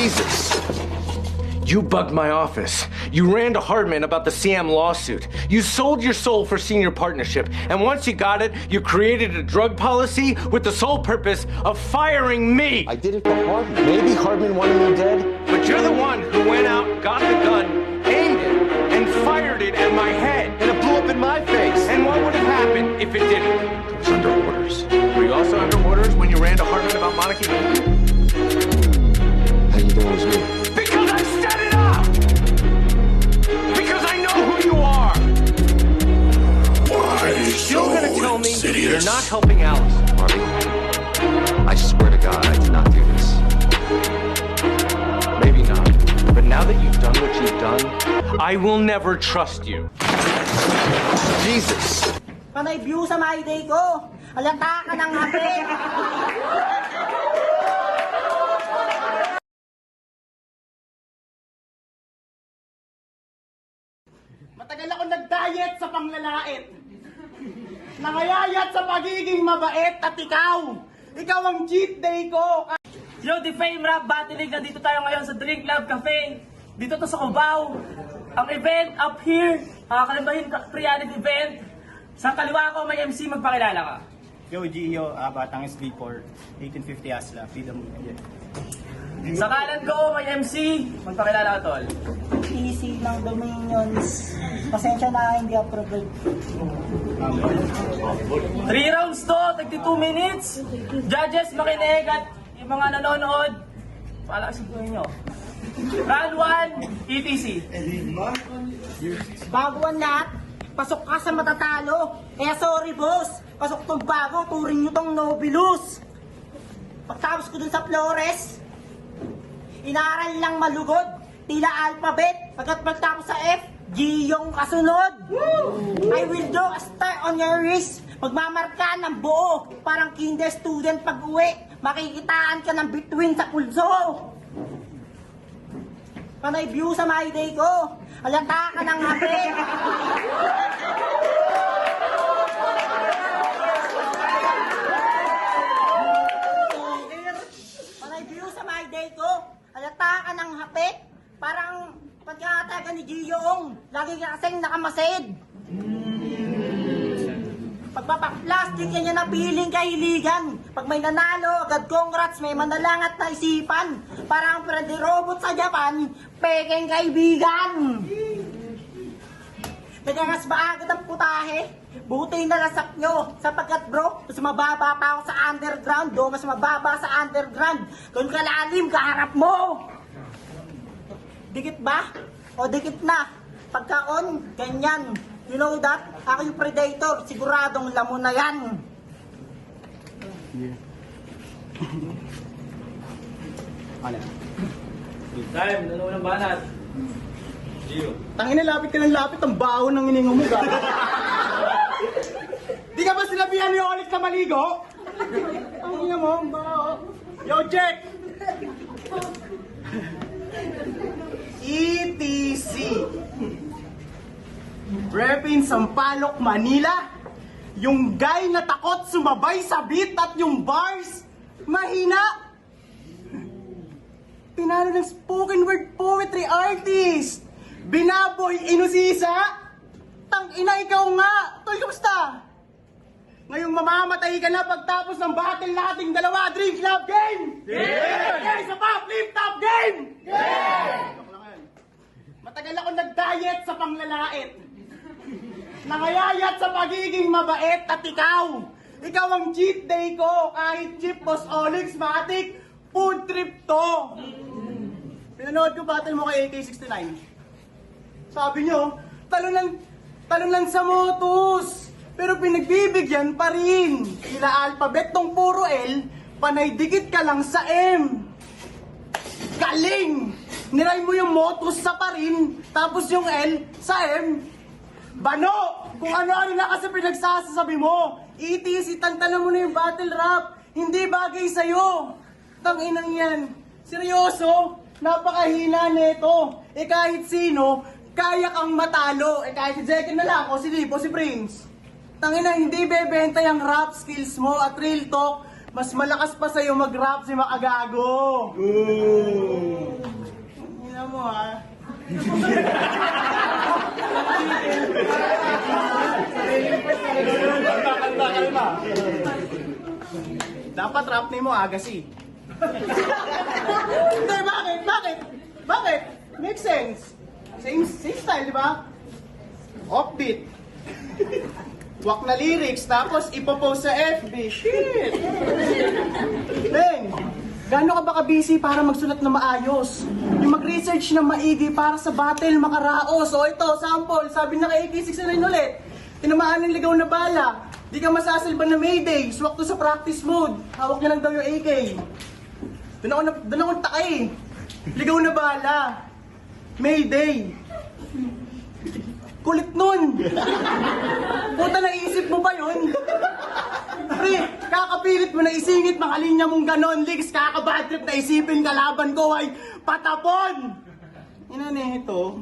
Jesus. You bugged my office. You ran to Hardman about the CM lawsuit. You sold your soul for senior partnership. And once you got it, you created a drug policy with the sole purpose of firing me. I did it for Hardman. Maybe Hardman wanted me dead. But you're the one who went out, got the gun, aimed it, and fired it at my head. And it blew up in my face. And what would have happened if it didn't? It was under orders. Were you also under orders when you ran to Hardman about Monica? How do you know it was me? Because I set it up! Because I know who you are! Why You're still so gonna tell me insidious? you're not helping Alice. Harvey, I swear to God, I did not do this. Maybe not. But now that you've done what you've done, I will never trust you. Jesus! Panay view sa my day ko. Alata ka ng hapit. Matagal ako nag-diet sa panglalait. Nangayayat sa pagiging mabait at ikaw. Ikaw ang cheat day ko. Yo, The Fame Rap Battle League, nandito tayo ngayon sa Drink Club Cafe. Dito to sa Cubao. Ang event up here, Kalimbahin Pre-Alif event. Sa kaliwa ko may MC, magpakilala ka. Yo, Gio, Batang SB4, 1850 Asla, Freedom. Yeah. Sa kanan ko may MC, magpakilala ka, tol. Easy ng Dominions. Pasensya na, hindi approved. 3 rounds to, 32 minutes. Judges, makinig at yung mga nanonood, pala kasi buhay nyo. Round 1, ETC. Bago ang lahat, pasok ka sa matatalo. Kaya sorry boss, pasok tong bago, turing nyo tong Nobilus. Pagtapos ko dun sa Flores, inaral lang malugod, tila alphabet. Pagtapos sa F, G yung kasunod. I will draw a star on your wrist. Magmamarka ng buo, parang kinder student pag uwi. Makikitaan ka ng between sa pulso. Panay view sa my day ko. Alata ka ng hapit. Panay view sa my day ko. Alata ka ng hapit. Parang pagkakataga ni Giyong. Lagi ka kasing nakamasid. Pagpapaplastic yan niya na piling kahiligan. Pag may nanalo, agad congrats, may manalangat na isipan. Parang Freddy Robot sa Japan, pekeng kaibigan. Nagagas ba agad ang putahe? Buti na lasap nyo, sapagkat bro, mas mababa pa ako sa underground. Do, mas mababa sa underground. Kung kalalim, kaharap mo. Dikit ba? O dikit na? Pagka-on, ganyan. You know that? Ako yung predator, siguradong lamo na yan. Time, nanonood ng banat. Gio. Tangina, lapit ka ng lapit, ang baho ng iningo mo, gago. Di ka ba sinabihan ni Olik na maligo? Ang ina mo, ang baho. Yo, check! ETC. Repin Sampaloc, Manila. Yung guy na takot sumabay sa beat at yung bars, mahina. Pinalo ng spoken word poetry artist. Binaboy Inusisa. Tang-ina, ikaw nga. Tol, kamusta? Ngayong mamamatay ka na pagtapos ng battle nating dalawa. Drink Club Game! Yeah! Okay, isa pa, Flip Top Game! Yeah! Matagal ako nag-diet sa panglalait. Nangayayat sa pagiging mabait at ikaw. Ikaw ang cheat day ko. Kahit chip, Boss Olix, Matic, food trip to. Pinanood ko battle mo kay AK-69. Sabi nyo, talo lang sa motos. Pero pinagbibigyan pa rin. Sila alphabet tong puro L, panay dikit ka lang sa M. Galing! Niray mo yung motos sa pa rin, tapos yung L sa M. Bano! Kung ano-ano na kasi pinagsasabi mo. ETC, tantanan mo na yung battle rap. Hindi bagay sa'yo. Tanginang yan. Seryoso, napakahina nito. Kahit sino, kaya kang matalo. Kahit si Jekyll na lang, o si Lipo, si Prince. Tangina, hindi bebenta yung rap skills mo at real talk. Mas malakas pa sa'yo mag-rap si Makagago. Tingnan mo ha. Kalma. Dapat rap ni mo Agassi. Hindi, bakit? Makes sense. Same style, di ba? Offbeat. Wak na lyrics, tapos ipopost sa FB. Shit! Ben, gaano ka ba ka-busy para magsulat na maayos? Yung mag-research na maigi para sa battle makaraos. O ito, sample, sabi na kay AK-69 ulit. Tinamaan ng ligaw na bala. Di ka masasalban na Mayday. Swak to sa practice mode. Hawak niya lang daw yung AK. Doon ako takay. Ligaw na bala. Mayday. Kulit nun! Puta, naisip mo ba yun? Pre, kakapilit mo na isingit mga linya mong ganon, Ligs, kakabad trip na isipin kalaban ko ay patapon! Ina na ito.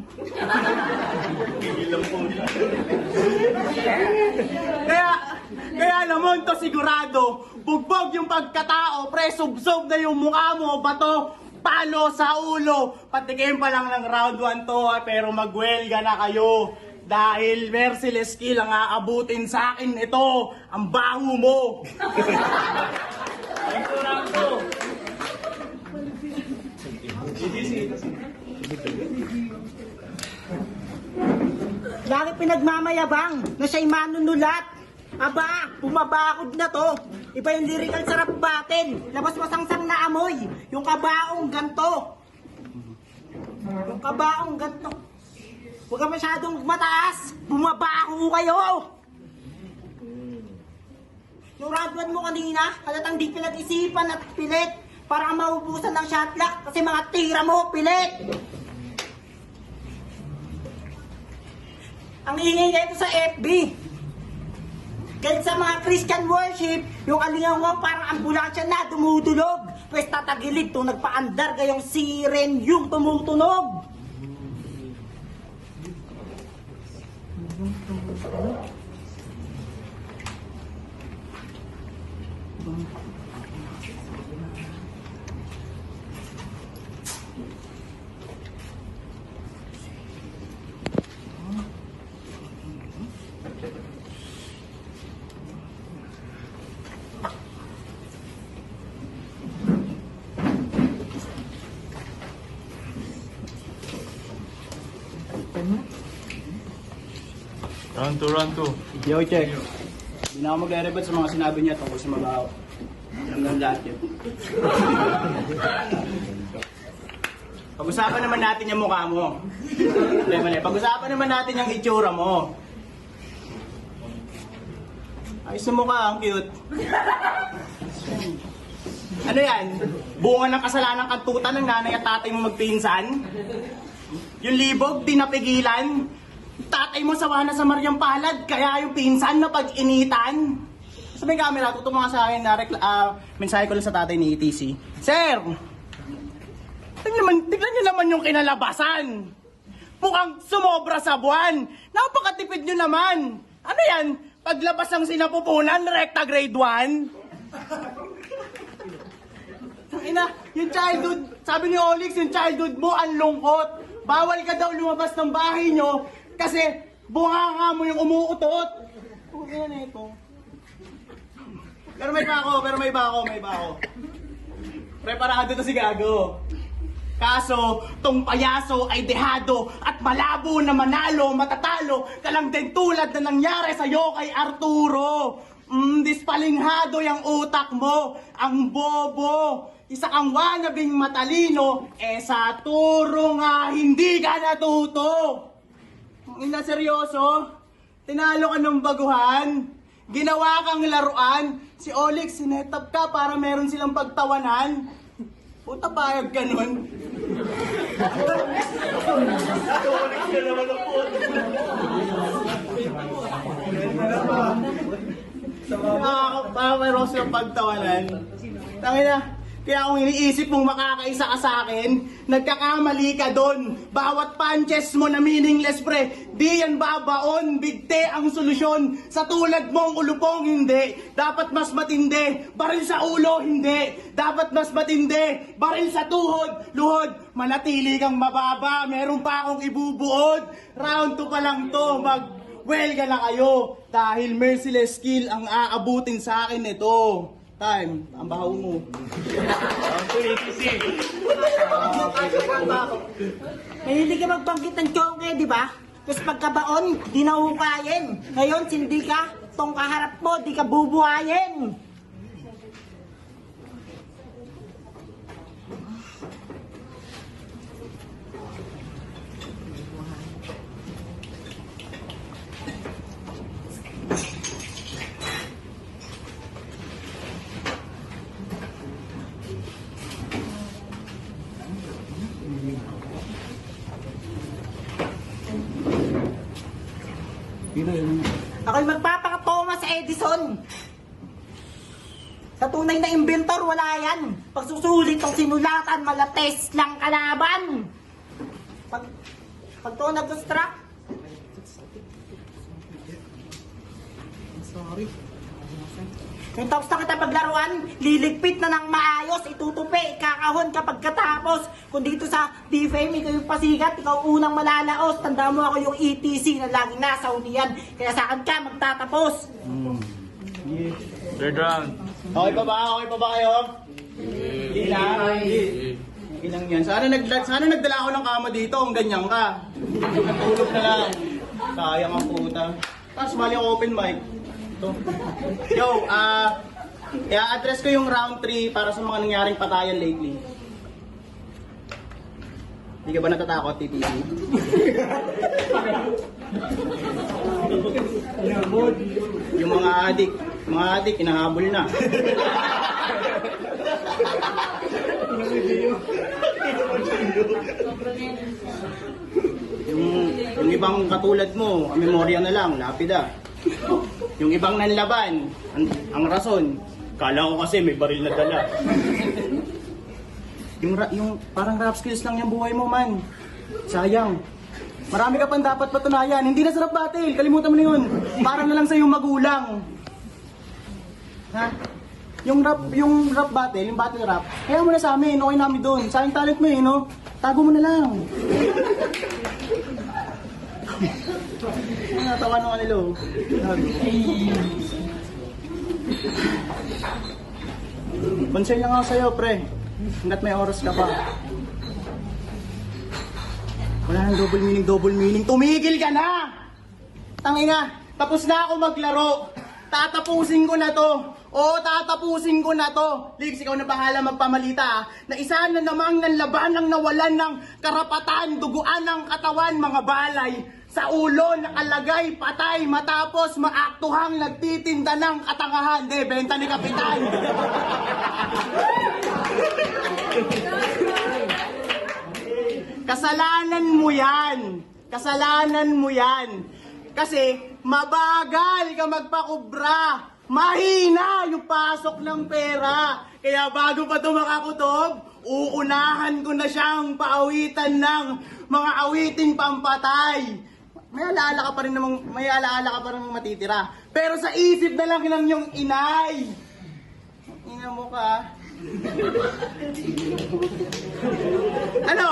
Kaya naman to sigurado, bugbog yung pagkatao, pre, sub-sub na yung mukha mo, bato, palo sa ulo. Patikim pa lang ng round 1 to, pero magwelga na kayo. Dahil merciless kill ang aabutin sa akin ito, ang baho mo. Lagi pinagmamayabang na siya'y manunulat. Aba, bumabakod na to. Iba yung lyrical sarap battle. Labas masangsang na amoy. Yung kabaong ganto. Yung kabaong ganto. Huwag ka masyadong mataas. Bumabako kayo. Yung round 1 mo kanina, halatang di pinag-isipan at pilit. Para maubusan ng shot clock kasi mga tira mo, pilit. Ang ingay ito sa FB. Kahit sa mga Christian worship, yung alingaw parang ambulansya na dumudulog. Pwes tatagilid to, nagpaandar kayong siren yung tumutunog. Round 2. Yo, check. Hindi na ako magre-rebut sa mga sinabi niya tungkol sa mabaho. Hanggang lahat yun. Pag-usapan naman natin yung mukha mo. Mali. Pag-usapan naman natin yung itsura mo. Ayos na mukha, ang cute. Ano yan? Bunga ng kasalanan kantutan ng nanay at tatay mo magpinsan? Yung libog, di napigilan? Tatay mo sawa na sa Mariang Palad, kaya yung pinsan na pag-initan? Sa may camera, tutong mga sa akin na mensahe ko lang sa tatay ni ETC. Sir! Tignan niyo naman yung kinalabasan! Mukhang sumobra sa buwan! Napakatipid niyo naman! Ano yan? Paglabas ng sinapupunan, rekta grade 1? Ina, yung childhood, sabi ni Olix, yung childhood mo, ang lungkot. Bawal ka daw lumabas ng bahay nyo kasi bunganga mo yung umuutot. Ina na ito. Pero may iba ako. Preparado to si Gago. Kaso, tong payaso ay dehado at malabo na manalo, matatalo ka lang din tulad na nangyari sa'yo kay Arturo. Dispalinghado yung utak mo, ang bobo. Isa kang wanabing matalino, sa turo nga hindi ka natuto. Ina, seryoso? Tinalo ka ng baguhan? Ginawa kang laruan? Si Olix, sinetap ka para meron silang pagtawanan? Puta, payag ka nun. Para meron silang pagtawanan. Tangina, Kaya kung iniisip mong makakaisa ka sa akin, nagkakamali ka doon. Bawat punches mo na meaningless, pre. Di yan babaon, bigte ang solusyon. Sa tulad mong ulupong, hindi. Dapat mas matindi. Baril sa ulo, hindi. Dapat mas matindi. Baril sa tuhod, luhod. Manatili kang mababa. Meron pa akong ibubuod. Round 2 pa lang to. Mag-welga na kayo. Dahil merciless skill ang aabutin sa akin ito. Time, ang bahaw mo. Mahilig ka magbanggit ng choke, di ba? Tapos pagkabaon, di na hukayin. Ngayon, sindi ka, tong kaharap mo, di ka bubuhayin. Ako'y magpapaka-Thomas Edison. Sa tunay na inventor, wala yan. Pag susulit ang sinulatan, malates lang kalaban. Pag to nag-distract. Sorry. Kung tapos na kita paglaruan, liligpit na ng maayos, itutupi, kakahon kapag katapos. Kung dito sa D-Fame, ikaw yung pasikat, ikaw unang malalaos. Tanda mo ako yung ETC na laging nasa unian. Kaya saan ka magtatapos? Third round. Okay pa ba? Okay pa ba kayo? Hindi na. Hindi lang yan. Sana nagdala ako ng kama dito kung ganyan ka. Natulog na lang. Sayang ang puta. Tapos mali ang open mic. Ito. Yo, i-address ko yung round 3 para sa mga nangyaring patayan lately. Hindi ka ba natatakot, TTC? Yung mga adik, inahabol na. yung ibang katulad mo, ang memorya na lang, lapida. Yung ibang nanlaban, ang rason, kala ko kasi may baril na dala. Yung parang rap skills lang yung buhay mo, man. Sayang. Marami ka pang dapat patunayan. Hindi na sarap battle. Kalimutan mo na yun. Parang na lang sa yung magulang. Ha? Yung rap battle, yung battle rap, kaya mo na sa amin, okay namin doon. Sayang talent mo eh, no? Tago mo na lang. Natawa nung kanilo. Concern lang ako sa'yo, pre. Hanggat may oras ka pa. Wala nang double meaning. Tumigil ka na! Tangina, tapos na ako maglaro. Tatapusin ko na to. Oo, tatapusin ko na to. Ligs, ikaw na bahala magpamalita na isa na namang nanlaban ang nawalan ng karapatan, duguan ng katawan, mga balay. Sa ulo nakalagay patay matapos maaktuhang nagtitinda ng katangahan. De, benta ni Kapitan. Kasalanan mo yan. Kasalanan mo yan. Kasi mabagal ka magpakubra. Mahina yung pasok ng pera. Kaya bago pa ito makakutob, uunahan ko na siyang paawitan ng mga awiting pampatay. May alaala ka pa rin matitira. Pero sa isip na lang yung inay. Ina mo ka. Ano?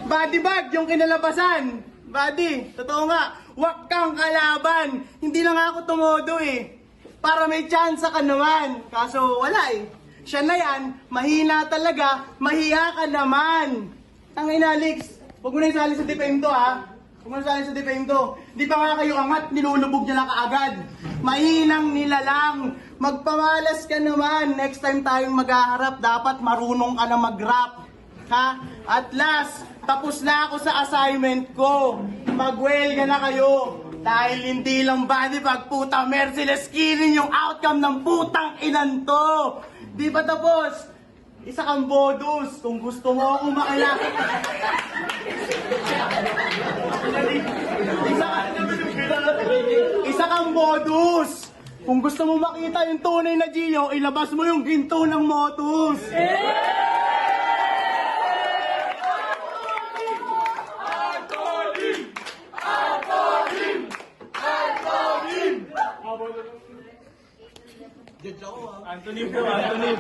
Body bag yung kinalabasan. Body, totoo nga. Wag kang kalaban. Hindi lang ako tumodo eh. Para may chance ka naman. Kaso wala eh. Siya na yan, mahina talaga, mahiya ka naman. Tangina, Alex, huwag mo na isali sa D-Fame to ha. Huwag mo na isali sa D-Fame to. Di pa nga kayo angat, nilulubog niya lang kaagad. Mahinang nilalang. Magpamalas ka naman. Next time tayong maghaharap, dapat marunong ka na mag-rap. Ha? At last, tapos na ako sa assignment ko. Magwelga na kayo. Dahil hindi lang body bag, puta, merciless killing yung outcome ng putang inan to. Di ba tapos? Isa kang bodus kung gusto mo akong makilala. Isa kang bodus Kung gusto mo makita yung tunay na Gio, ilabas mo yung ginto ng Motus. Anthony po, Anthony.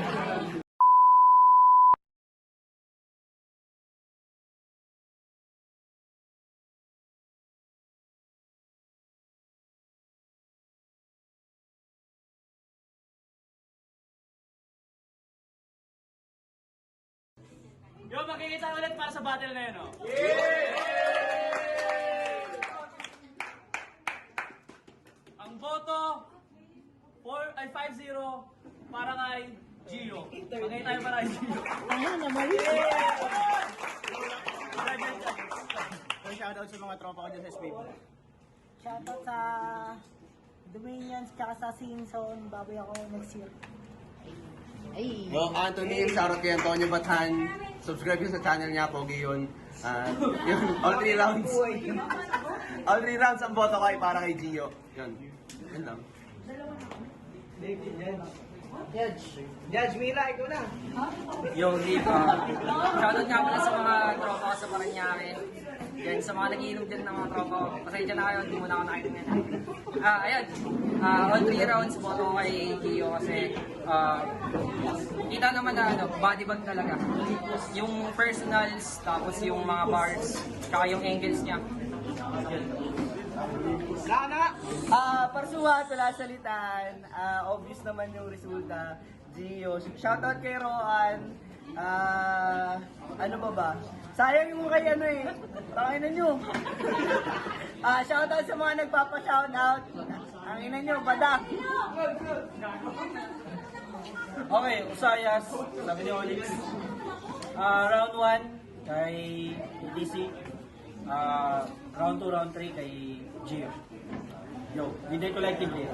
Yo, magkikita ulit para sa battle na yun, oh. Ang boto, 5-0 para kay Gio. Magkikita tayo para kay Gio. Shoutout sa mga tropa ko dyan sa SPB. Shoutout sa Dominions tsaka sa Simpson. Baboy ako next year. Yo, Anthony, shoutout kay Antonio Bathan. Subscribe yun sa channel niya, Pogi yun. Yun, all 3 rounds. All 3 rounds ang boto ko ay para kay Gio. Yun. Yun lang. Yo, Liv, shoutout nga pala sa mga tropa ko sa Paranaque. Yan, sa mga nagiinom din ng mga tropa ko. Pasensya na kayo, hindi muna ako nakainom yan. Ayun, all 3 rounds boto ko kay Gio kasi kita naman na body bag talaga. Yung personals, tapos yung mga bars, tsaka yung angles niya. Parsuhat, wala salitan. Obvious naman yung resulta. Gio. Shoutout kay Roan. Ano ba? Sayang yung kay ano eh. Tanginan nyo. Shoutout sa mga nagpapa-shoutout. Tanginan nyo, badak. Okay, Usayas, sabi ni Onyx. Round 1 kay ETC. Round 2, round 3 kay Gio. Yo, hindi collectively.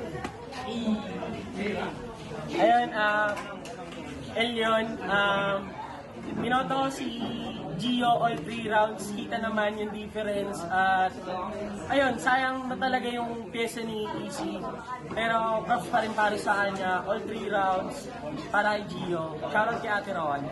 Ayun, Elion, binoto si Gio all 3 rounds. Kita naman yung difference at ayun, sayang na talaga yung pyesa ni EC. Pero props pa rin para sa kanya, all 3 rounds para kay Gio. Shoutout kay Ate Rowan.